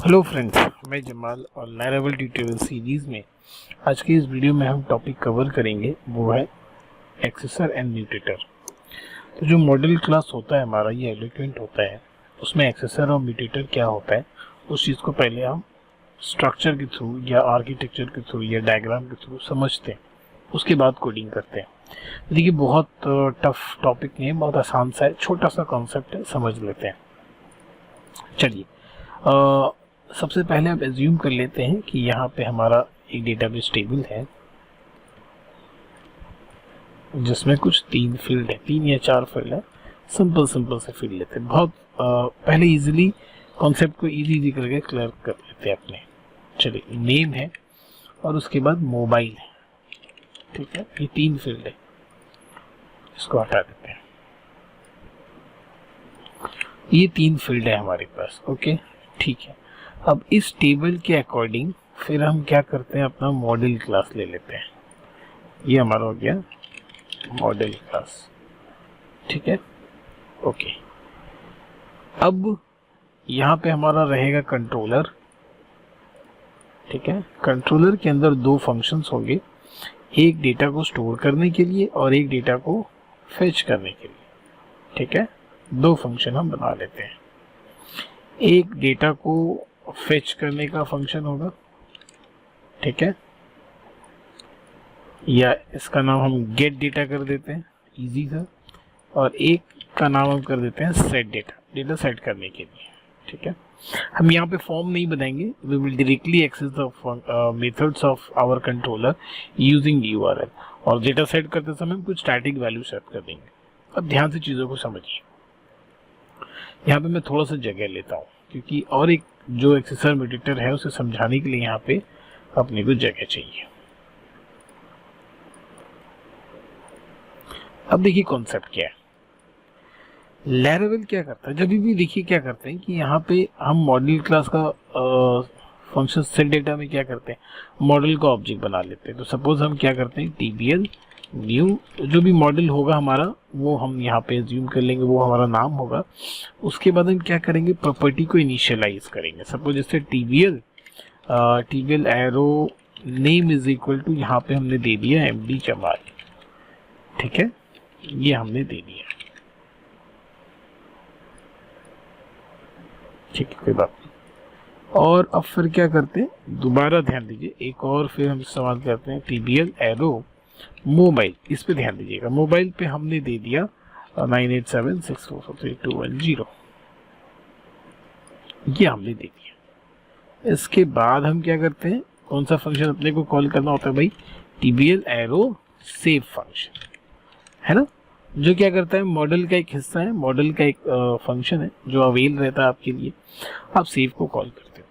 Hello friends, मैं जमाल और लैरावेल tutorial series में आज की इस वीडियो में हम टॉपिक कवर करेंगे वो है एक्सेसर एंड म्यूटेटर। तो जो मॉडल क्लास होता है हमारा, ये एलोक्वेंट होता है, उसमें एक्सेसर और म्यूटेटर क्या होता है उस चीज़ को पहले हम स्ट्रक्चर के थ्रू या आर्किटेक्चर के थ्रू या डायग्राम के थ्रू समझते हैं, उसके बाद कोडिंग करते हैं। देखिए, बहुत टफ टॉपिक नहीं है, बहुत आसान सा है, छोटा सा कॉन्सेप्ट है, समझ लेते हैं। चलिए, सबसे पहले आप एज्यूम कर लेते हैं कि यहाँ पे हमारा एक डेटाबेस टेबल है जिसमें कुछ 3 फील्ड है, 3 या 4 फील्ड है। सिंपल से फील्ड लेते हैं, बहुत पहले इजीली कॉन्सेप्ट को इजी करके क्लियर कर लेते हैं अपने। चलिए, नेम है और उसके बाद मोबाइल है, ठीक है, ये 3 फील्ड है, इसको हटा देते हैं। ये 3 फील्ड है हमारे पास, ओके, ठीक है। अब इस टेबल के अकॉर्डिंग फिर हम क्या करते हैं, अपना मॉडल क्लास ले लेते हैं। ये हमारा हो गया मॉडल क्लास, ठीक है, ओके। अब यहाँ पे हमारा रहेगा कंट्रोलर, ठीक है। कंट्रोलर के अंदर 2 फंक्शंस होंगे, एक डेटा को स्टोर करने के लिए और एक डेटा को फेच करने के लिए, ठीक है। 2 फंक्शन हम बना लेते हैं। एक डेटा को फेच करने का फंक्शन होगा, ठीक है, या इसका नाम हम गेट डेटा कर देते हैं, इजी था। और एक का नाम हम कर देते हैं सेट डेटा, डेटा सेट करने के लिए, ठीक है। हम यहाँ पे फॉर्म नहीं बनाएंगे, we will directly access the methods of our controller using URL, और डेटा सेट करते समय हम कुछ स्टैटिक वैल्यू सेट कर देंगे। अब ध्यान से चीज़ों को समझिए। यहाँ पे मैं थोड़ा सा जगह लेता हूँ क्योंकि और एक जो एक्सेसर म्यूटेटर है उसे समझाने के लिए यहाँ पे अपने को जगह चाहिए। अब देखिए कॉन्सेप्ट क्या है। लैरावेल क्या करता है, जब भी देखिए क्या करते हैं कि यहाँ पे हम मॉडल क्लास का फंक्शन सेट डेटा में क्या करते हैं, मॉडल का ऑब्जेक्ट बना लेते हैं। तो सपोज हम क्या करते हैं, टीबीएल न्यू, जो भी मॉडल होगा हमारा वो हम यहाँ पे एज्यूम कर लेंगे, वो हमारा नाम होगा। उसके बाद हम क्या करेंगे, प्रॉपर्टी को इनिशियलाइज करेंगे। सपोज जैसे TBL arrow name is equal to, यहाँ पे हमने दे दिया एमडी जमाल, ठीक है, ये हमने दे दिया, ठीक है, कोई बात नहीं। और अब फिर क्या करते हैं, दोबारा ध्यान दीजिए, एक और फिर हम इस्तेमाल करते हैं टीबीएल एरो मोबाइल, इस पे ध्यान दीजिएगा। मोबाइल पे हमने दे दिया 9876443210, ये हमने दे दिया। इसके बाद हम क्या करते हैं, कौन सा फंक्शन अपने को कॉल करना होता है भाई, टीबीएल एरो सेव फंक्शन, है ना, जो क्या करता है, मॉडल का एक हिस्सा है, मॉडल का एक फंक्शन है जो अवेल रहता है आपके लिए। आप सेव को कॉल करते हो।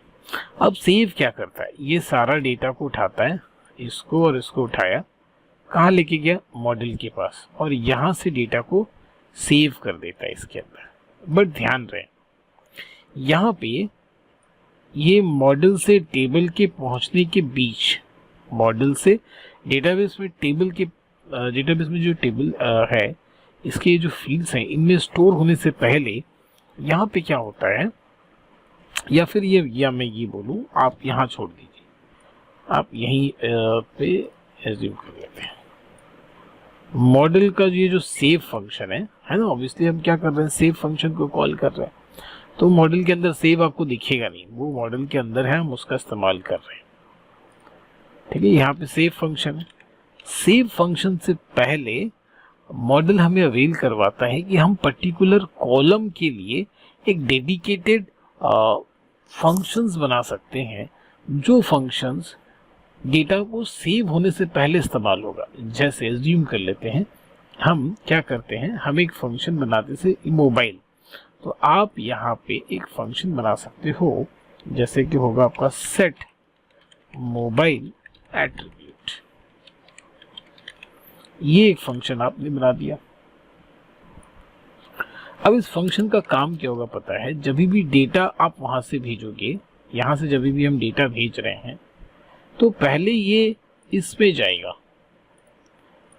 अब सेव क्या करता है, ये सारा डेटा को उठाता है, इसको और इसको उठाया, कहाँ लेके गया, मॉडल के पास, और यहाँ से डेटा को सेव कर देता है इसके अंदर। बट ध्यान रहे, यहाँ पे ये मॉडल से टेबल के पहुँचने के बीच, मॉडल से डेटाबेस में डेटाबेस में जो टेबल है, इसके जो फील्ड्स हैं, इनमें स्टोर होने से पहले यहाँ पे क्या होता है, या फिर ये, या मैं ये बोलूँ, आप यहाँ छोड़ दीजिए, आप यहीं पे एज्यूम कर लेते हैं। मॉडल का ये जो सेव फंक्शन है ना, ऑब्वियसली हम क्या कर रहे हैं, सेव फंक्शन को कॉल कर रहे हैं। तो मॉडल के अंदर सेव आपको दिखेगा नहीं, वो मॉडल के अंदर है, हम उसका इस्तेमाल कर रहे हैं, ठीक है। यहाँ पे सेव फंक्शन है। सेव फंक्शन से पहले मॉडल हमें अवेल करवाता है कि हम पर्टिकुलर कॉलम के लिए एक डेडिकेटेड फंक्शंस बना सकते हैं, जो फंक्शंस डेटा को सेव होने से पहले इस्तेमाल होगा। जैसे एज्यूम कर लेते हैं, हम क्या करते हैं, हम एक फंक्शन बनाते से मोबाइल, तो आप यहाँ पे एक फंक्शन बना सकते हो, जैसे कि होगा आपका सेट मोबाइल एट्रीब्यूट, ये एक फंक्शन आपने बना दिया। अब इस फंक्शन का काम क्या होगा पता है, जब भी डेटा आप वहां से भेजोगे, यहां से जब भी हम डेटा भेज रहे हैं, तो पहले ये इसमें जाएगा,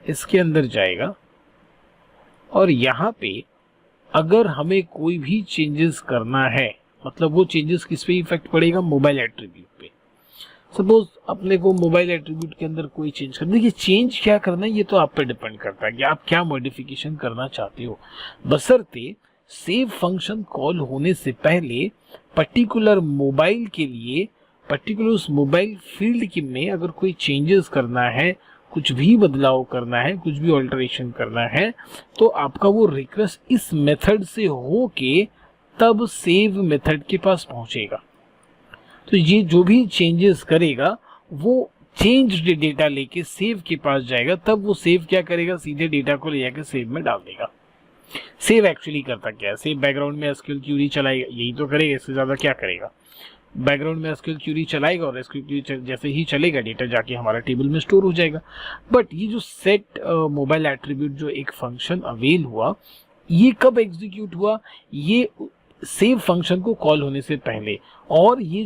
इसके अंदर जाएगा, और यहाँ पे अगर हमें कोई भी चेंजेस करना है मतलब वो चेंजेस किस पे इफेक्ट पड़ेगा, मोबाइल एट्रीब्यूट पे। सपोज अपने को मोबाइल एट्रीब्यूट के अंदर कोई चेंज करना, देखिए चेंज क्या करना है ये तो आप पे डिपेंड करता है कि आप क्या मॉडिफिकेशन करना चाहते हो, बशर्ते सेव फंक्शन कॉल होने से पहले पर्टिकुलर मोबाइल के लिए, पर्टिकुलर उस मोबाइल फील्ड के में अगर कोई चेंजेस करना है, कुछ भी बदलाव करना है, कुछ भी ऑल्टरेशन करना है, तो आपका वो रिक्वेस्ट इस मेथड से होके तब सेव मेथड के पास पहुंचेगा। तो ये जो भी चेंजेस करेगा वो चेंज्ड डेटा लेके सेव के पास जाएगा, तब वो सेव क्या करेगा, सीधे डेटा को ले जाकर सेव में डाल देगा। सेव एक्चुअली करता क्या है, सेव बैकग्राउंड में एसक्यूएल क्यूरी चलाएगा, यही तो करेगा, इससे ज्यादा क्या करेगा। बैकग्राउंड में एसक्यूएल क्यूरी चलाएगा और एसक्यूएल क्यूरी जैसे ही चलेगा डेटा जाके हमारा टेबल में स्टोर हो जाएगा। बट ये जो सेट मोबाइल एट्रीब्यूट जो एक फंक्शन अवेल हुआ, ये कब एग्जीक्यूट हुआ, ये सेव फंक्शन को कॉल होने से पहले। और ये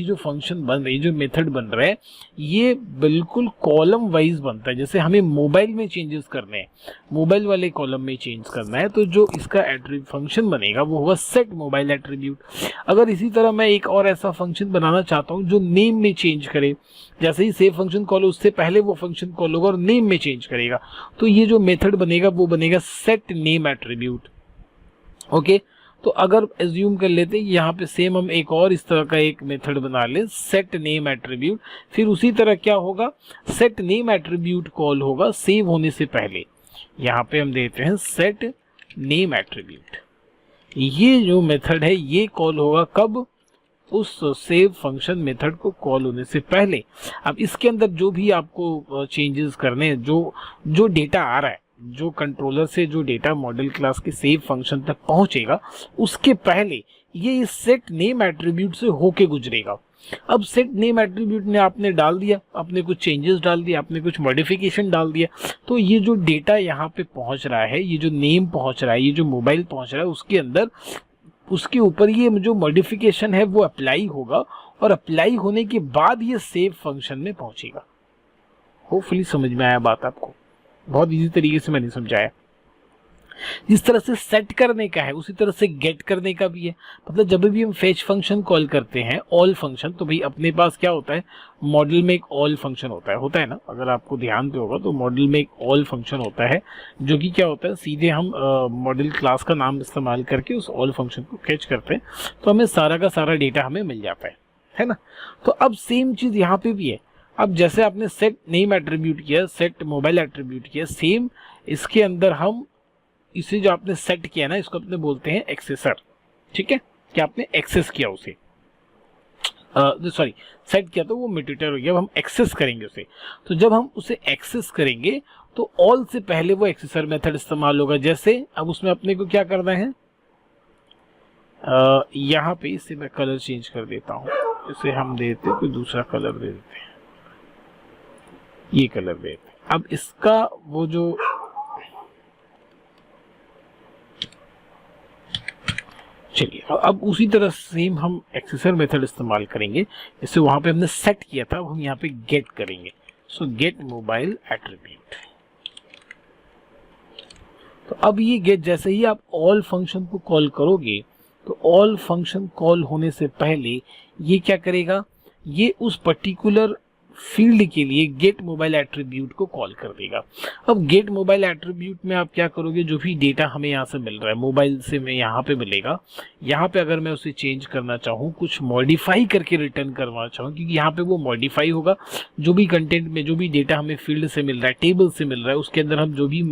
जो फंक्शन बन रहा है, ये जो मेथड बन रहा है, ये बिल्कुल कॉलम वाइज बनता है। जैसे हमें मोबाइल में चेंजेस करने हैं, मोबाइल वाले कॉलम में चेंज करना है, तो जो इसका फंक्शन बनेगा वो होगा सेट मोबाइल एट्रीब्यूट। अगर इसी तरह मैं एक और ऐसा फंक्शन बनाना चाहता हूँ जो नेम में चेंज करे, जैसे ही सेव फंक्शन कॉल उससे पहले वो फंक्शन कॉल होगा और नेम में चेंज करेगा, तो ये जो मेथड बनेगा वो बनेगा सेट नेम एट्रीब्यूट। ओके, तो अगर एज्यूम कर लेते हैं यहाँ पे सेम हम एक और इस तरह का एक मेथड बना ले, सेट नेम एट्रीब्यूट, फिर उसी तरह क्या होगा, सेट नेम एट्रीब्यूट कॉल होगा सेव होने से पहले। यहाँ पे हम देते हैं सेट नेम एट्रीब्यूट। ये जो मेथड है ये कॉल होगा कब, उस सेव फंक्शन मेथड को कॉल होने से पहले। अब इसके अंदर जो भी आपको चेंजेस करने हैं, जो डेटा आ रहा है, जो कंट्रोलर से जो डेटा मॉडल क्लास के सेव फंक्शन तक पहुंचेगा, उसके पहले ये इस सेट नेम एट्रीब्यूट से होके गुजरेगा। अब सेट नेम एट्रीब्यूट ने आपने डाल दिया, आपने कुछ चेंजेस डाल दिया, आपने कुछ मॉडिफिकेशन डाल दिया, तो ये जो डेटा यहाँ पे पहुंच रहा है, ये जो नेम पहुंच रहा है, ये जो मोबाइल पहुंच रहा है, उसके अंदर उसके ऊपर ये जो मॉडिफिकेशन है वो अप्लाई होगा, और अप्लाई होने के बाद ये सेव फंक्शन में पहुंचेगा। होपफुली समझ में आया बात आपको, बहुत इजी तरीके से मैंने समझाया। जिस तरह से सेट करने का है उसी तरह से गेट करने का भी है। मतलब जब भी हम फेच फंक्शन कॉल करते हैं, ऑल फंक्शन, तो भाई अपने पास क्या होता है, मॉडल में एक ऑल फंक्शन होता है ना, अगर आपको ध्यान पे होगा तो मॉडल में एक ऑल फंक्शन होता है, जो कि क्या होता है, सीधे हम मॉडल क्लास का नाम इस्तेमाल करके उस ऑल फंक्शन को कैच करते हैं, तो हमें सारा का सारा डेटा हमें मिल जाता है ना। तो अब सेम चीज यहाँ पे भी है। अब जैसे आपने सेट नेम एट्रीब्यूट किया, सेट मोबाइल एट्रीब्यूट किया, सेम इसके अंदर हम इसे जो आपने सेट किया ना, इसको अपने बोलते हैं एक्सेसर। ठीक है, कि आपने एक्सेस किया उसे, सॉरी सेट किया तो वो म्यूटेटर हो गया, अब हम एक्सेस करेंगे उसे। तो जब हम उसे एक्सेस करेंगे तो ऑल से पहले वो एक्सेसर मेथड इस्तेमाल होगा। जैसे अब उसमें अपने को क्या करना है, यहाँ पे इसे मैं कलर चेंज कर देता हूँ, इसे हम देते कोई दूसरा कलर दे देते हैं, ये कलर देते हैं। अब इसका वो जो चलिए, अब उसी तरह सेम हम एक्सेसर मेथड इस्तेमाल करेंगे, जैसे वहां पे हमने सेट किया था, अब हम यहाँ पे गेट करेंगे। सो गेट मोबाइल एट्रीब्यूट। तो अब ये गेट जैसे ही आप ऑल फंक्शन को कॉल करोगे, तो ऑल फंक्शन कॉल होने से पहले ये क्या करेगा, ये उस पर्टिकुलर फील्ड के लिए गेट मोबाइल एट्रीब्यूट को कॉल कर देगा। अब गेट मोबाइल एट्रीब्यूट में आप क्या करोगे, जो भी डेटा हमें यहाँ से मिल रहा है मोबाइल से मैं यहाँ पे मिलेगा, यहाँ पे अगर मैं उसे चेंज करना चाहूँ, कुछ मॉडिफाई करके रिटर्न करना चाहूँ, क्योंकि यहाँ पे वो मॉडिफाई होगा, जो भी कंटेंट में जो भी डेटा हमें फील्ड से मिल रहा है, टेबल से मिल रहा है, उसके अंदर हम जो भी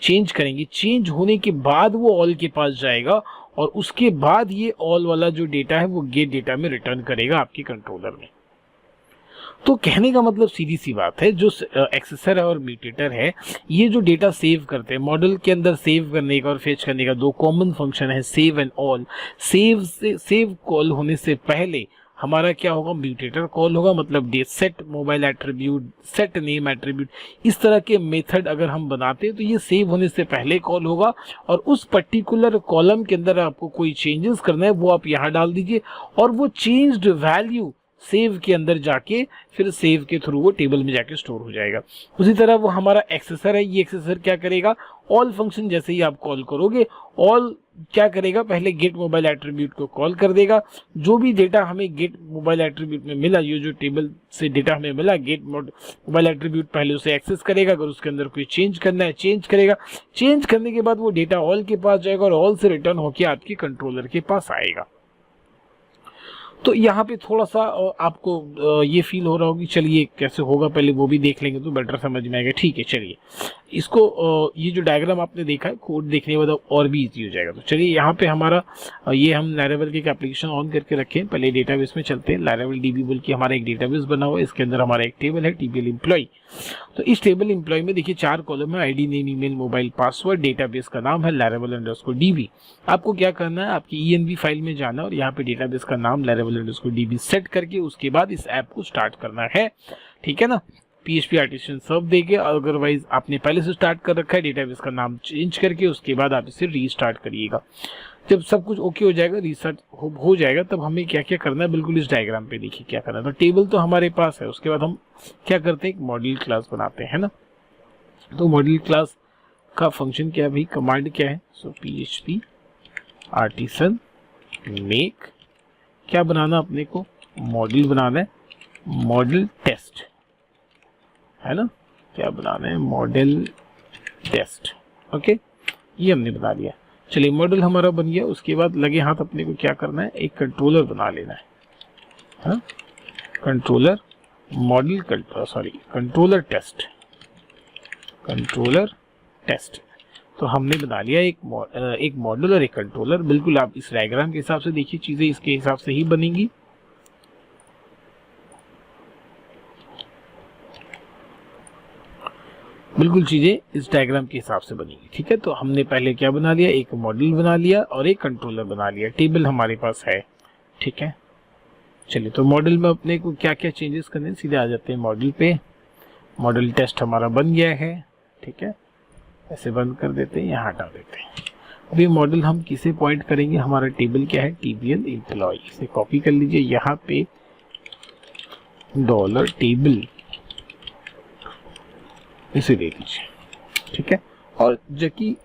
चेंज करेंगे, चेंज होने के बाद वो ऑल के पास जाएगा, और उसके बाद ये ऑल वाला जो डेटा है वो गेट डेटा में रिटर्न करेगा आपके कंट्रोलर में। तो कहने का मतलब सीधी सी बात है, जो एक्सेसर है और म्यूटेटर है, ये जो डेटा सेव करते हैं मॉडल के अंदर, सेव करने का और फेच करने का दो कॉमन फंक्शन है, save and all. Save call होने से पहले हमारा क्या होगा, म्यूटेटर कॉल होगा, मतलब set mobile attribute, set name attribute, इस तरह के मेथड अगर हम बनाते हैं तो ये सेव होने से पहले कॉल होगा, और उस पर्टिकुलर कॉलम के अंदर आपको कोई चेंजेस करना है वो आप यहाँ डाल दीजिए, और वो चेंज्ड वैल्यू सेव के अंदर जाके फिर सेव के थ्रू वो टेबल में जाके स्टोर हो जाएगा। उसी तरह वो हमारा एक्सेसर है, ये एक्सेसर क्या करेगा, ऑल फंक्शन जैसे ही आप कॉल करोगे ऑल क्या करेगा, पहले गेट मोबाइल एट्रीब्यूट को कॉल कर देगा। जो भी डेटा हमें गेट मोबाइल एट्रीब्यूट में मिला, ये जो टेबल से डेटा हमें मिला, गेट मोबाइल एट्रीब्यूट पहले उसे एक्सेस करेगा। अगर उसके अंदर कोई चेंज करना है चेंज करेगा, चेंज करने के बाद वो डेटा ऑल के पास जाएगा और ऑल से रिटर्न होकर आपके कंट्रोलर के पास आएगा। तो यहाँ पे थोड़ा सा आपको ये फील हो रहा होगी, चलिए कैसे होगा पहले वो भी देख लेंगे तो बेटर समझ में आएगा। ठीक है, चलिए इसको ये जो डायग्राम आपने देखा है कोड देखने के बाद और भी इजी हो जाएगा। तो चलिए यहाँ पे हमारा ये हम लैरावेल की एप्लीकेशन ऑन करके रखें, पहले डेटाबेस में चलते हैं। लैरावेल डीबी बोल के हमारा एक डेटाबेस बना हुआ है, इसके अंदर हमारा एक टेबल है टीबीएल एम्प्लॉय। तो इस टेबल एम्प्लॉय में देखिए 4 कॉलम है, ID, name, email, mobile, password. Database का नाम है laravel_db। आपको क्या करना है, आपकी env फाइल में जाना और यहाँ पे डेटाबेस का नाम laravel_db सेट करके उसके बाद इस ऐप को स्टार्ट करना है। ठीक है ना, PHP आर्टिसन सर्व देके, अदरवाइज आपने पहले से स्टार्ट कर रखा है, डेटाबेस का नाम चेंज करके उसके बाद आप इसे रीस्टार्ट करिएगा। जब सब कुछ ओके हो जाएगा, रीस्टार्ट हो जाएगा, तब हमें क्या क्या करना है बिल्कुल इस डायग्राम पे देखिए क्या करना है। तो टेबल तो हमारे पास है, उसके बाद हम क्या करते हैं, एक मॉड्यूल क्लास बनाते हैं ना। तो मॉड्यूल क्लास का फंक्शन क्या है भाई, कमांड क्या है, सो PHP आर्टिसन मेक, क्या बनाना अपने को, मॉड्यूल बनाना है, मॉडल टेस्ट है ना, क्या बनाना है, मॉडल टेस्ट। ओके, ये हमने बना लिया। चलिए मॉडल हमारा बन गया। उसके बाद लगे हाथ अपने को क्या करना है, एक कंट्रोलर बना लेना है, controller model controller test, controller test. तो हमने बना लिया एक मॉडल और एक कंट्रोलर। बिल्कुल आप इस डायग्राम के हिसाब से देखिए, चीजें इसके हिसाब से ही बनेंगी। बिल्कुल चीजें इस डायग्राम के हिसाब से बनेगी। ठीक है, तो हमने पहले क्या बना लिया, एक मॉडल बना लिया और एक कंट्रोलर बना लिया। टेबल हमारे पास है। ठीक है, चलिए तो मॉडल में अपने को क्या क्या चेंजेस करने, सीधे आ जाते हैं मॉडल पे। मॉडल टेस्ट हमारा बन गया है। ठीक है, ऐसे बंद कर देते हैं, यहाँ हटा देते हैं। अभी मॉडल हम किसे पॉइंट करेंगे, हमारा टेबल क्या है, टीबीएल एम्प्लॉय। इसे कॉपी कर लीजिए, यहाँ पे $टेबल इसे दे दीजिए। ठीक है, और जबकि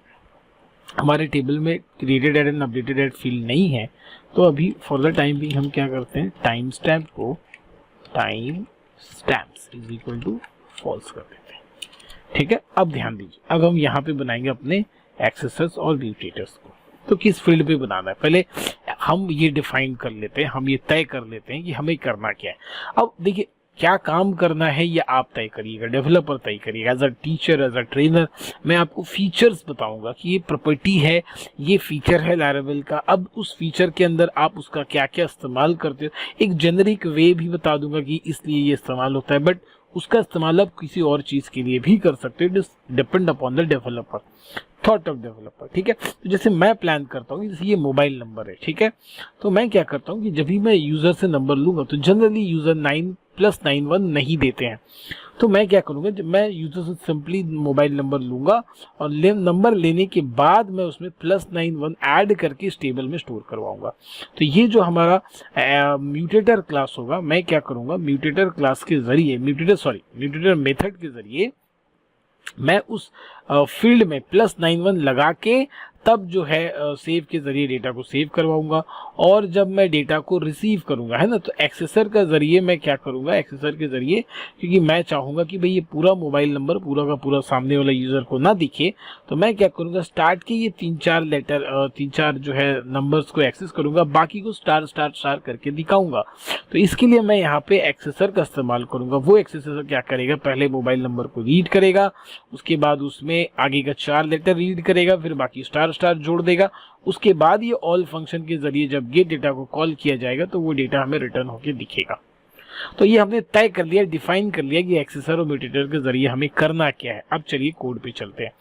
हमारे टेबल में created at and updated at field नहीं है, तो अभी फॉर द टाइम भी हम क्या करते हैं, टाइम स्टैम्प को timestamps is equal to false कर देते हैं। ठीक है, अब ध्यान दीजिए, अब हम यहाँ पे बनाएंगे अपने एक्सेसर्स और म्यूटेटर्स को। तो किस फील्ड पे बनाना है, पहले हम ये डिफाइन कर लेते हैं, हम ये तय कर लेते हैं कि हमें करना क्या है। अब देखिए क्या काम करना है ये आप तय करिएगा, डेवलपर तय करिएगा। As a teacher, as a trainer मैं आपको फीचर्स बताऊंगा कि ये प्रॉपर्टी है, ये फीचर है लैरावेल का। अब उस फीचर के अंदर आप उसका क्या क्या इस्तेमाल करते हो, एक जेनरिक वे भी बता दूंगा कि इसलिए ये इस्तेमाल होता है, बट उसका इस्तेमाल आप किसी और चीज के लिए भी कर सकते हो। It is depend upon the developer, thought of developer. ठीक है, तो जैसे मैं प्लान करता हूँ, जैसे ये मोबाइल नंबर है, ठीक है, तो मैं क्या करता हूँ कि जब भी मैं यूजर से नंबर लूंगा तो जनरली यूजर 9+91 नहीं देते हैं। तो मैं क्या करूंगा, जब मैं यूजर से सिंपली मोबाइल नंबर लूंगा और नंबर लेने के बाद मैं उसमें +91 ऐड करके इस टेबल में स्टोर करवाऊंगा। तो ये जो हमारा म्यूटेटर क्लास होगा, मैं क्या करूंगा, म्यूटेटर क्लास के जरिए, म्यूटेटर मेथड के जरिए मैं उस फील्ड में +91 लगा के तब जो है सेव के जरिए डेटा को सेव करवाऊंगा। और जब मैं डेटा को रिसीव करूंगा, है ना, तो एक्सेसर का जरिए मैं क्या करूंगा, एक्सेसर के जरिए, क्योंकि मैं चाहूंगा कि भाई ये पूरा मोबाइल नंबर पूरा का पूरा सामने वाला यूजर को ना दिखे, तो मैं क्या करूंगा, स्टार्ट के ये 3-4 जो है नंबर्स को एक्सेस करूंगा, बाकी को स्टार स्टार स्टार करके दिखाऊंगा। तो इसके लिए मैं यहाँ पे एक्सेसर का इस्तेमाल करूंगा। वो एक्सेसर क्या करेगा, पहले मोबाइल नंबर को रीड करेगा, उसके बाद उसमें आगे का 4 लेटर रीड करेगा, फिर बाकी स्टार स्टार जोड़ देगा। उसके बाद ये ऑल फंक्शन के जरिए जब गेट डेटा को कॉल किया जाएगा तो वो डेटा हमें रिटर्न होके दिखेगा। तो ये हमने तय कर लिया, डिफाइन कर लिया कि एक्सेसर और म्यूटेटर के जरिए हमें करना क्या है। अब चलिए कोड पे चलते हैं।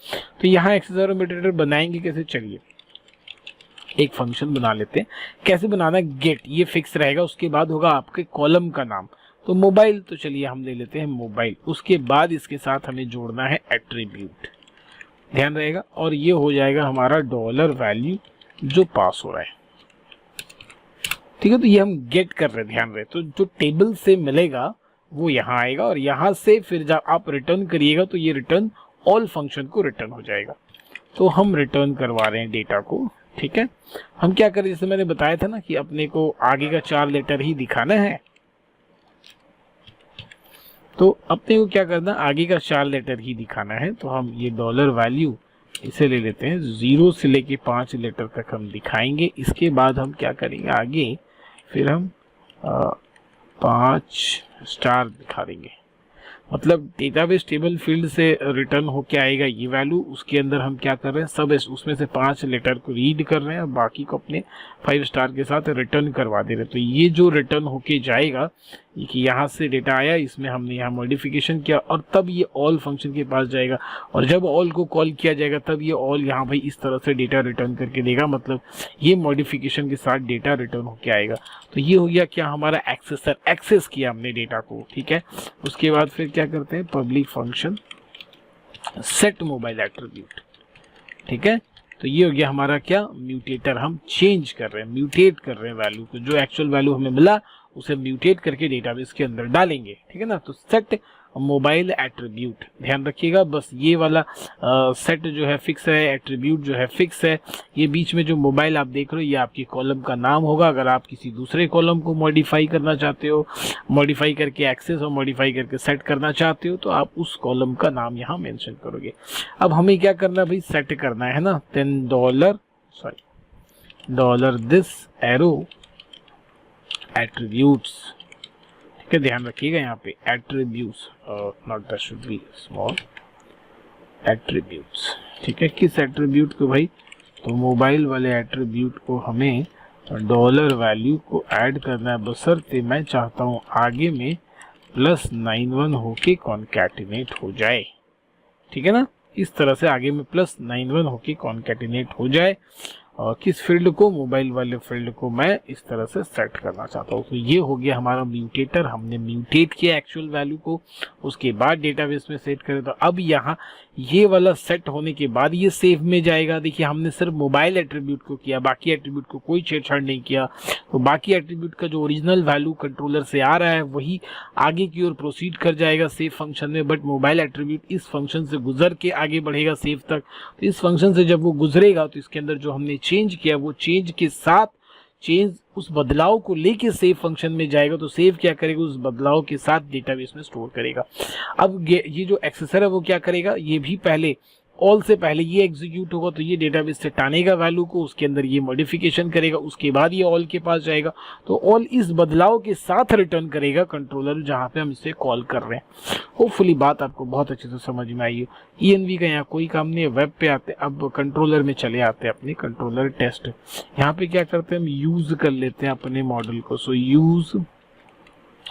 तो यहाँ एक्सेसर और म्यूटेटर बनाएंगे कैसे, चलिए एक फंक्शन बना लेते हैं। कैसे बनाना है, गेट, ये फिक्स रहेगा, उसके बाद होगा आपके कॉलम का नाम, तो मोबाइल, तो चलिए हम ले लेते हैं मोबाइल। उसके बाद इसके साथ हमें जोड़ना है एट्रीब्यूट, ध्यान रहेगा, और ये हो जाएगा हमारा $वैल्यू जो पास हो रहा है। ठीक है। तो ये हम गेट कर रहे हैं, ध्यान रहे, तो जो टेबल से मिलेगा वो यहाँ आएगा और यहाँ से फिर जब आप रिटर्न करिएगा तो ये रिटर्न ऑल फंक्शन को रिटर्न हो जाएगा। तो हम रिटर्न करवा रहे हैं डेटा को, ठीक है। हम क्या करें, जैसे मैंने बताया था ना कि अपने को आगे का 4 लेटर ही दिखाना है, तो अपने को क्या करना, आगे का 4 लेटर ही दिखाना है। तो हम ये डॉलर वैल्यू इसे ले लेते हैं, 0 से लेके 5 लेटर तक हम दिखाएंगे। इसके बाद हम क्या करेंगे आगे, फिर हम 5 स्टार दिखा देंगे, मतलब डेटाबेस टेबल फील्ड से रिटर्न होके आएगा ये वैल्यू। उसके अंदर हम क्या कर रहे हैं, सब उसमें से 5 लेटर को रीड कर रहे हैं और बाकी को अपने 5 स्टार के साथ रिटर्न करवा दे रहे हैं। तो ये जो रिटर्न होके जाएगा, ये कि यहाँ से डेटा आया, इसमें हमने यहाँ मॉडिफिकेशन किया और तब ये ऑल फंक्शन के पास जाएगा और जब ऑल को कॉल किया जाएगा तब ये ऑल यहाँ भाई इस तरह से डेटा रिटर्न करके देगा, मतलब ये मॉडिफिकेशन के साथ डेटा रिटर्न होके आएगा। तो ये हो गया क्या, हमारा एक्सेसर, एक्सेस किया हमने डेटा को, ठीक है। उसके बाद फिर क्या करते हैं, public function set mobile attribute, ठीक है। तो ये हो गया हमारा क्या, म्यूटेटर, हम चेंज कर रहे हैं, म्यूटेट कर रहे हैं वैल्यू को, जो एक्चुअल वैल्यू हमें मिला उसे म्यूटेट करके डेटाबेस के अंदर डालेंगे, ठीक है ना। तो सेट मोबाइल एट्रीब्यूट, ध्यान रखिएगा, बस ये वाला सेट जो है फिक्स है, एट्रीब्यूट जो है फिक्स है। ये बीच में जो मोबाइल आप देख रहे हो ये आपकी कॉलम का नाम होगा। अगर आप किसी दूसरे कॉलम को मॉडिफाई करना चाहते हो, मॉडिफाई करके एक्सेस और मॉडिफाई करके सेट करना चाहते हो, तो आप उस कॉलम का नाम यहाँ मेंशन करोगे। अब हमें क्या करना है भाई, सेट करना है ना, $, दिस एरो एट्रीब्यूट्स, ठीक है। ध्यान रखिएगा यहाँ पे attributes, not that should be small, attributes, ठीक है। किस एट्रीब्यूट को भाई, तो मोबाइल वाले एट्रीब्यूट को हमें डॉलर वैल्यू को ऐड करना है, बशर्ते मैं चाहता हूँ आगे में +91 होके कॉन्कैटिनेट हो जाए, ठीक है ना। इस तरह से आगे में +91 होके कॉन्कैटिनेट हो जाए और किस फील्ड को, मोबाइल वाले फील्ड को मैं इस तरह से सेट करना चाहता हूँ। तो ये हो गया हमारा म्यूटेटर, हमने म्यूटेट किया एक्चुअल वैल्यू को, उसके बाद डेटाबेस में सेट करें। तो अब यहाँ ये वाला सेट होने के बाद ये सेव में जाएगा। देखिए हमने सिर्फ मोबाइल एट्रीब्यूट को किया, बाकी एट्रीब्यूट को कोई छेड़छाड़ नहीं किया। तो बाकी एट्रीब्यूट का जो ओरिजिनल वैल्यू कंट्रोलर से आ रहा है वही आगे की ओर प्रोसीड कर जाएगा सेव फंक्शन में, बट मोबाइल एट्रीब्यूट इस फंक्शन से गुजर के आगे बढ़ेगा सेव तक। तो इस फंक्शन से जब वो गुजरेगा तो इसके अंदर जो हमने चेंज किया वो चेंज के साथ, चेंज उस बदलाव को लेके सेव फंक्शन में जाएगा। तो सेव क्या करेगा, उस बदलाव के साथ डेटाबेस में स्टोर करेगा। अब ये जो एक्सेसर है वो क्या करेगा, ये भी पहले ऑल से पहले ये एग्जीक्यूट होगा तो ये डेटाबेस से टानेगा वैल्यू को, उसके अंदर ये मॉडिफिकेशन करेगा, उसके बाद ये ऑल के पास जाएगा। तो ऑल इस बदलाव के साथ रिटर्न करेगा कंट्रोलर जहां पे हम इसे कॉल कर रहे हैं। होपफुली बात आपको बहुत अच्छे से समझ में आई हो। ENV का यहाँ कोई काम नहीं है, वेब पे आते, अब कंट्रोलर में चले आते हैं अपने कंट्रोलर टेस्ट। यहाँ पे क्या करते हैं, हम यूज कर लेते हैं अपने मॉडल को। सो यूज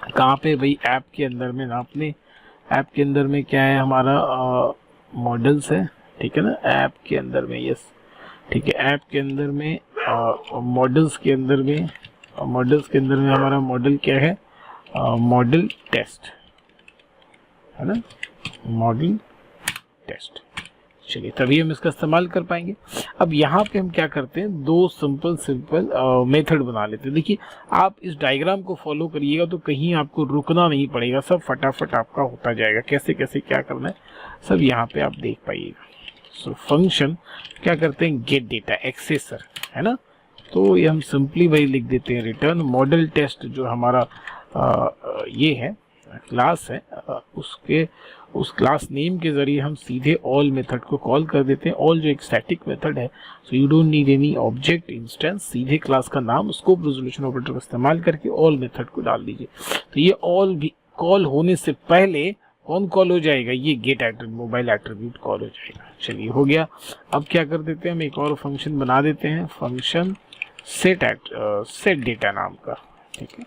कहाँ पे भाई, ऐप के अंदर में ना, अपने ऐप के अंदर में क्या है हमारा मॉडल्स है, ठीक है ना, ऐप के अंदर में, यस ठीक है, ऐप के अंदर में मॉडल्स के अंदर में, मॉडल्स के अंदर में हमारा मॉडल क्या है, मॉडल टेस्ट है ना, मॉडल टेस्ट। चलिए तभी हम इसका इस्तेमाल कर पाएंगे। अब यहाँ पे हम क्या करते हैं, दो सिंपल मेथड बना लेते हैं। देखिए आप इस डायग्राम को फॉलो करिएगा तो कहीं आपको रुकना नहीं पड़ेगा, सब फटाफट आपका होता जाएगा। कैसे कैसे क्या करना है सब यहाँ पे आप देख पाइएगा। सो फंक्शन क्या करते हैं, गेट डेटा एक्सेसर है ना, तो ये हम सिंपली वही लिख देते हैं, रिटर्न मॉडल टेस्ट जो हमारा ये है क्लास है, उसके उस क्लास नेम के जरिए हम सीधे ऑल मेथड को कॉल कर देते हैं। ऑल जो एक स्टैटिक मेथड है, so you don't need any object instance, सीधे क्लास का नाम स्कोप रेजोल्यूशन ऑपरेटर का इस्तेमाल करके ऑल मेथड को डाल दीजिए। तो ये ऑल भी कॉल होने से पहले कौन कॉल हो जाएगा, ये get attribute mobile attribute call हो जाएगा। चलिए हो गया। अब क्या कर देते हैं, हम एक और फंक्शन बना देते हैं, फंक्शन सेट डेटा नाम का, ठीक है।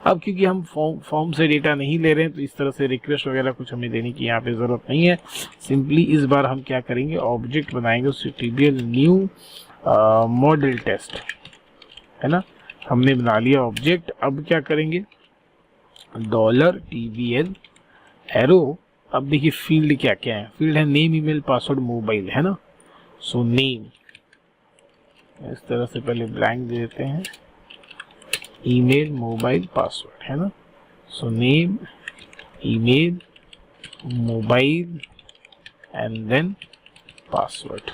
अब क्योंकि हम फॉर्म से डेटा नहीं ले रहे हैं तो इस तरह से रिक्वेस्ट वगैरह कुछ हमें देने की यहाँ पे ज़रूरत नहीं है। सिंपली इस बार हम क्या करेंगे, ऑब्जेक्ट बनाएंगे TBL न्यू मॉडल टेस्ट है ना, हमने बना लिया ऑब्जेक्ट। अब क्या करेंगे, $TBL एरो। अब देखिए फील्ड क्या क्या है, फील्ड है नेम, ईमेल, पासवर्ड, मोबाइल है ना। सो नेम इस तरह से पहले ब्लैंक दे देते हैं, ईमेल, मोबाइल, पासवर्ड, है ना। So name, email, mobile and then password.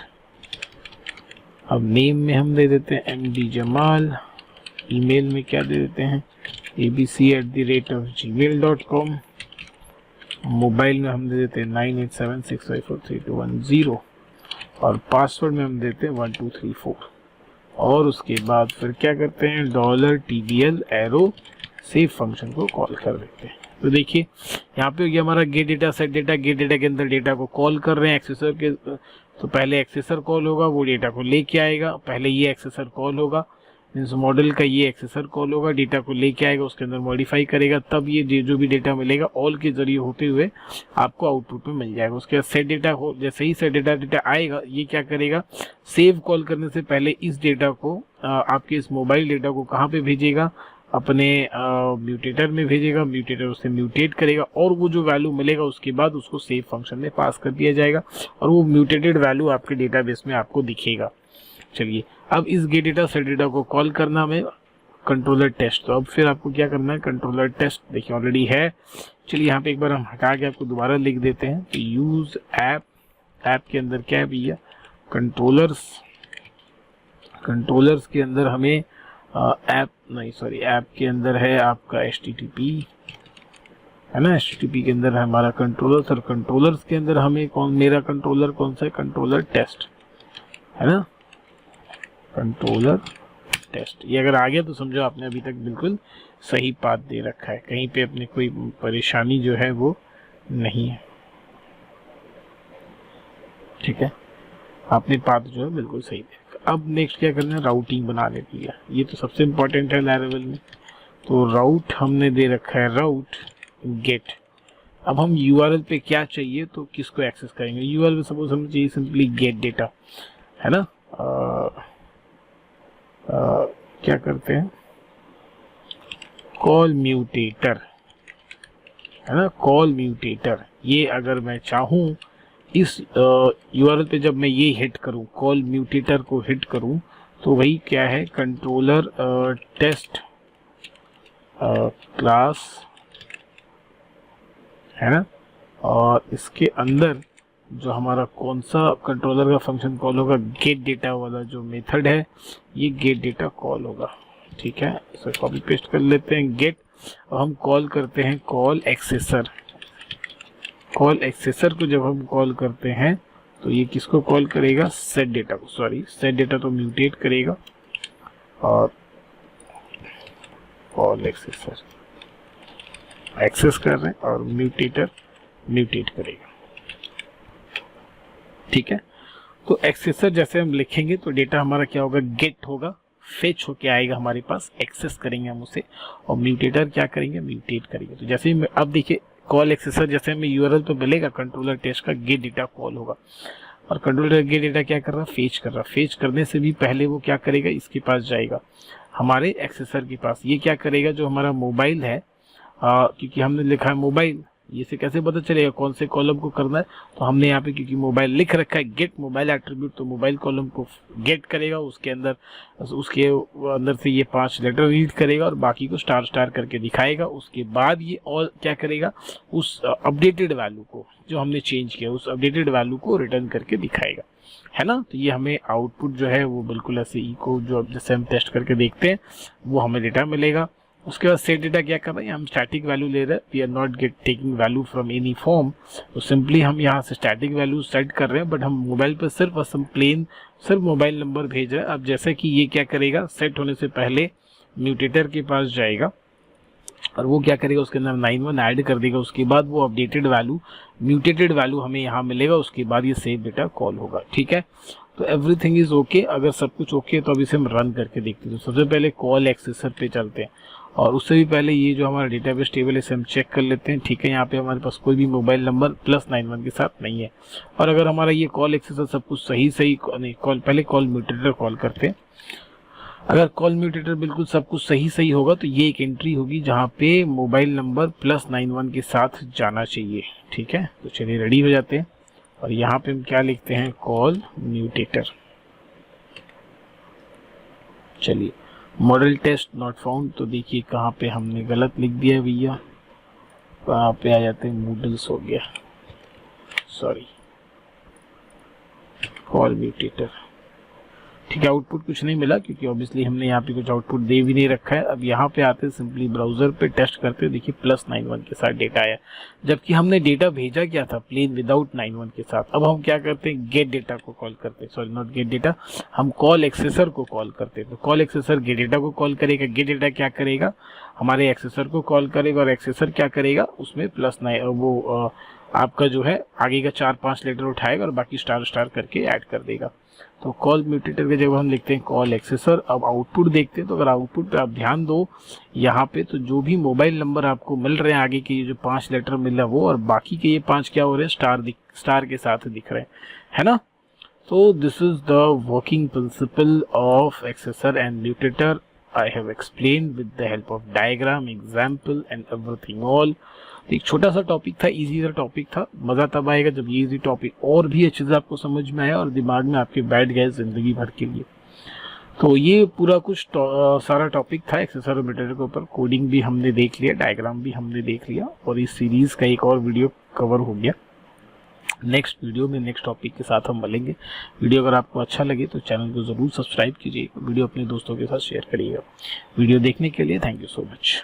अब नेम में हम दे देते हैं MD जमाल, ईमेल में क्या दे देते हैं abc@gmail.com, मोबाइल में हम दे देते हैं 9876543210 और पासवर्ड में हम देते हैं 1234। और उसके बाद फिर क्या करते हैं $TBL एरो सेव फंक्शन को कॉल कर देते हैं। तो देखिए यहाँ पे हो गया हमारा gate data, set data. Gate data के अंदर डेटा को कॉल कर रहे हैं एक्सेसर के, तो पहले एक्सेसर कॉल होगा, वो डेटा को लेके आएगा। पहले ये एक्सेसर कॉल होगा, मीन्स मॉडल का ये एक्सेसर कॉल होगा, डेटा को लेके आएगा, उसके अंदर मॉडिफाई करेगा, तब ये जो भी डेटा मिलेगा ऑल के जरिए होते हुए आपको आउटपुट में मिल जाएगा। उसके बाद सेट डेटा हो, जैसे ही सेट डेटा आएगा, ये क्या करेगा सेव कॉल करने से पहले इस डेटा को आपके इस मोबाइल डेटा को कहाँ पे भेजेगा, अपने म्यूटेटर में भेजेगा। म्यूटेटर उसे म्यूटेट करेगा और वो जो वैल्यू मिलेगा उसके बाद उसको सेव फंक्शन में पास कर दिया जाएगा और वो म्यूटेटेड वैल्यू आपके डेटाबेस में आपको दिखेगा। चलिए अब इस गेट डेटा सेट डेटा को कॉल करना में कंट्रोलर टेस्ट, तो अब फिर आपको क्या करना है कंट्रोलर टेस्ट, देखिए ऑलरेडी है। चलिए यहाँ पे एक बार हम हटा के आपको दोबारा लिख देते हैं। तो यूज ऐप, ऐप के अंदर क्या है भैया कंट्रोलर्स, कंट्रोलर्स के अंदर हमें ऐप के अंदर है आपका HTTP, है ना। HTTP के अंदर है हमारा कंट्रोलर्स और कंट्रोलर्स के अंदर हमें मेरा कंट्रोलर कौन सा है कंट्रोलर टेस्ट, है ना, कंट्रोलर टेस्ट। ये अगर आ गया तो समझो आपने अभी तक बिल्कुल सही पाथ दे रखा है, कहीं पे अपने कोई परेशानी जो है वो नहीं है, ठीक है, आपने पाथ जो है बिल्कुल सही दे। अब नेक्स्ट क्या करना है राउटिंग बना लेती है, ये तो सबसे इम्पोर्टेंट है लैरावेल में। तो राउट हमने दे रखा है राउट गेट। अब हम URL पे क्या चाहिए तो किसको एक्सेस करेंगे, URL पे सपोज हमें चाहिए सिंपली गेट डेटा, है ना। क्या करते हैं कॉल म्यूटेटर, है ना, कॉल म्यूटेटर। ये अगर मैं चाहूँ इस URL पे जब मैं ये हिट करूँ कॉल म्यूटेटर को हिट करूँ तो वही क्या है कंट्रोलर टेस्ट क्लास, है ना। और इसके अंदर जो हमारा कौन सा कंट्रोलर का फंक्शन कॉल होगा गेट डेटा वाला जो मेथड है, ये गेट डेटा कॉल होगा, ठीक है। इसे कॉपी पेस्ट कर लेते हैं गेट, और हम कॉल करते हैं कॉल एक्सेसर। कॉल एक्सेसर को जब हम कॉल करते हैं तो ये किसको कॉल करेगा सेट डेटा को, सॉरी सेट डेटा तो म्यूटेट करेगा और कॉल एक्सेसर एक्सेस कर रहे हैं और म्यूटेटर म्यूटेट करेगा, ठीक है। तो एक्सेसर जैसे हम लिखेंगे तो डेटा हमारा क्या होगा गेट होगा, फेच होके आएगा हमारे पास, एक्सेस करेंगे हम उसे, और म्यूटेटर क्या करेंगे म्यूटेट करेंगे। तो जैसे ही अब देखिए कॉल एक्सेसर जैसे हमें URL तो मिलेगा कंट्रोलर टेस्ट का गेट डेटा कॉल होगा और कंट्रोलर गेट डेटा क्या कर रहा है फेच कर रहा है। फेच करने से भी पहले वो क्या करेगा इसके पास जाएगा हमारे एक्सेसर के पास। ये क्या करेगा जो हमारा मोबाइल है क्योंकि हमने लिखा है मोबाइल, ये से कैसे पता चलेगा कौन से कॉलम को करना है, तो हमने यहाँ पे क्योंकि मोबाइल लिख रखा है गेट मोबाइल एट्रीब्यूट, तो मोबाइल कॉलम को गेट करेगा, उसके अंदर से ये 5 लेटर रीड करेगा और बाकी को स्टार स्टार करके दिखाएगा। उसके बाद ये और क्या करेगा उस अपडेटेड वैल्यू को जो हमने चेंज किया उस अपडेटेड वैल्यू को रिटर्न करके दिखाएगा, है ना। तो ये हमें आउटपुट जो है वो बिल्कुल ऐसे इको जो जैसे हम टेस्ट करके देखते हैं वो हमें डेटा मिलेगा। उसके बाद सेट डेटा क्या कर रहे हैं हम स्टैटिक वैल्यू ले रहे हैं, we are not taking value from any form, तो सिंपली हम यहाँ से स्टैटिक वैल्यू सेट कर रहे हैं, बट हम मोबाइल पर सिर्फ मोबाइल नंबर भेज रहे हैं। अब जैसे कि ये क्या करेगा सेट होने से पहले म्यूटेटर के पास जाएगा और वो क्या करेगा उसके अंदर 91 ऐड कर देगा, उसके बाद वो अपडेटेड वैल्यू म्यूटेटेड वैल्यू हमें यहाँ मिलेगा, उसके बाद ये सेव डेटा कॉल होगा, ठीक है। तो एवरीथिंग इज ओके। अगर सब कुछ ओके है तो अभी से हम रन करके देखते हैं। तो सबसे पहले कॉल एक्सेसर पे चलते हैं और उससे भी पहले ये जो हमारा डेटाबेस टेबल है इसे हम चेक कर लेते हैं, ठीक है। यहाँ पे हमारे पास कोई भी मोबाइल नंबर +91 के साथ नहीं है। और अगर हमारा ये कॉल एक्सेसर सब कुछ सही नहीं पहले कॉल म्यूटेटर कॉल करते हैं। अगर कॉल म्यूटेटर बिल्कुल सब कुछ सही होगा तो ये एक एंट्री होगी जहाँ पे मोबाइल नंबर +91 के साथ जाना चाहिए, ठीक है। तो चलिए रेडी हो जाते हैं और यहाँ पे हम क्या लिखते हैं कॉल म्यूटेटर। चलिए मॉडल टेस्ट नॉट फाउंड, तो देखिए कहाँ पे हमने गलत लिख दिया भैया, कहाँ पे आ जाते हैं, मूडल्स हो गया, सॉरी कॉल म्यूटेटर। ठीक है, आउटपुट कुछ नहीं मिला क्योंकि ऑब्वियसली हमने यहाँ पे कुछ आउटपुट दे भी नहीं रखा है। अब यहाँ पे आते हैं, सिंपली ब्राउजर पे टेस्ट करते हैं, देखिए +91 के साथ डेटा आया, जबकि हमने डेटा भेजा क्या था, प्लेन विदाउट 91 के साथ। अब हम क्या करते हैं, गेट डेटा को कॉल करते हैं, सॉरी नॉट गेट डेटा, हम कॉल एक्सेसर को कॉल करते हैं। तो कॉल एक्सेसर गेट डेटा को कॉल करेगा, गेट डेटा क्या करेगा, हमारे एक्सेसर को कॉल करेगा, और एक्सेसर क्या करेगा, उसमें वो आपका जो है आगे का 4-5 लेटर उठाएगा और बाकी स्टार स्टार करके ऐड कर देगा। तो कॉल म्यूटेटर के जगह हम लिखते हैं कॉल एक्सेसर। अब आउटपुट देखते हैं, तो अगर आउटपुट पे आप ध्यान दो यहाँ पे, तो जो भी मोबाइल नंबर आपको मिल रहे हैं आगे के ये जो 5 लेटर मिल रहा है वो, और बाकी के ये 5 क्या हो रहे हैं, स्टार के साथ दिख रहे हैं, है ना। तो this is the working principle of एक्सेसर and mutator. I have explain with the help of diagram, example and everything all. एक छोटा सा टॉपिक था, इजी सा टॉपिक था। मज़ा तब आएगा जब ये इजी टॉपिक और भी अच्छे से आपको समझ में आया और दिमाग में आपके बैठ गए ज़िंदगी भर के लिए। तो ये पूरा कुछ सारा टॉपिक था एक्सेसर और म्यूटेटर के ऊपर। कोडिंग भी हमने देख लिया, डायग्राम भी हमने देख लिया, और इस सीरीज़ का एक और वीडियो कवर हो गया। नेक्स्ट वीडियो में नेक्स्ट टॉपिक के साथ हम मिलेंगे। वीडियो अगर आपको अच्छा लगे तो चैनल को ज़रूर सब्सक्राइब कीजिए, वीडियो अपने दोस्तों के साथ शेयर करिएगा। वीडियो देखने के लिए थैंक यू सो मच।